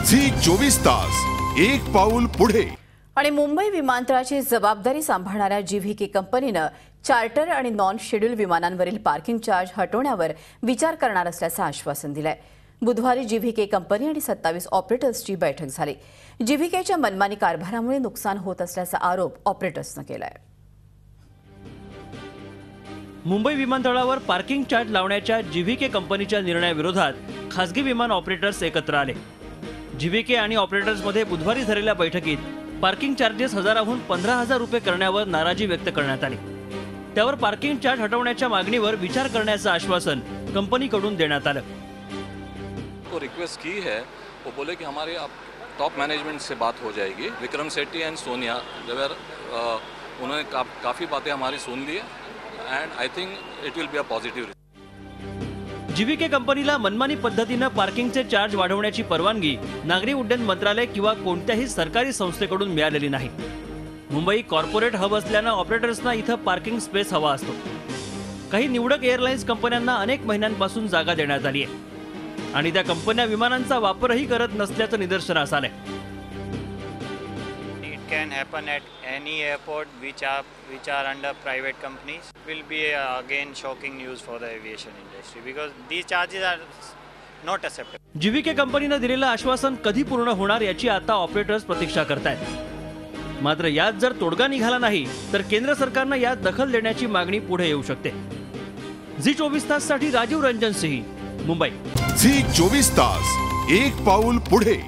Zee 24 तास एक पाऊल पुढे। आणि मुंबई विमानतळाची जबाबदारी सांभाळणाऱ्या जीव्हीके कंपनीने चार्टर आणि नॉन शेड्यूल विमानांवरील पार्किंग चार्ज हटवण्यावर विचार करणार असल्याचं आश्वासन दिलंय। बुधवारी जीव्हीके कंपनी आणि 27 ऑपरेटर्सची बैठक झाली। जीव्हीकेच्या मनमानी कारभारामुळे नुकसान होत असल्याचा आरोप ऑपरेटर्सने केलाय। मुंबई विमानतळावर पार्किंग चार्ज लावण्याच्या जीव्हीके कंपनीच्या निर्णयाविरोधात खासगी विमान ऑपरेटर्स एकत्र आले। जीव्हीके आणि ऑपरेटर्समध्ये बुधवारी झालेल्या बैठकीत पार्किंग चार्जेस 1000हून 15000 रुपये करण्यावर नाराजी व्यक्त करण्यात आली। त्यावर पार्किंग चार्ज हटवण्याच्या मागणीवर विचार करण्याचं आश्वासन कंपनीकडून देण्यात आलं। को रिक्वेस्ट की है, वो बोले कि हमारे अब टॉप मैनेजमेंट से बात हो जाएगी। विक्रम सेट्टी एंड सोनिया उन्होंने काफ़ी बातें हमारी सुन ली है and I think it will be a positive. GVK कंपनीला मनमानी पद्धतीने पार्किंगचे चार्ज वाढवण्याची परवानगी नागरी उड्डयन मंत्रालय किंवा कोणत्याही सरकारी संस्थेकडून मिळालेली नाही। मुंबई कॉर्पोरेट हब असल्याने ऑपरेटर्सना इथं पार्किंग स्पेस हवा असतो। काही निवडक एअरलाइन्स कंपन्यांना अनेक महिन्यांपासून जागा देण्यात आली आहे आणि त्या कंपन्या विमानांचा वापरही करत नसल्याचं निदर्शनास आलंय। Can happen at any airport which are under private companies will be again shocking news for the aviation industry because these charges are not acceptable. GVK कंपनीने दिलेलं आश्वासन कधी पूर्ण होणार याची आता ऑपरेटर्स प्रतीक्षा करतायत। मात्र यात जर तोडगा निघाला नाही तर केंद्र सरकारने यात दखल देण्याची मागणी पुढे येऊ शकते। झी 24 तास साठी राजीव रंजन सिंह, मुंबई। झी 24 तास एक पाऊल पुढे।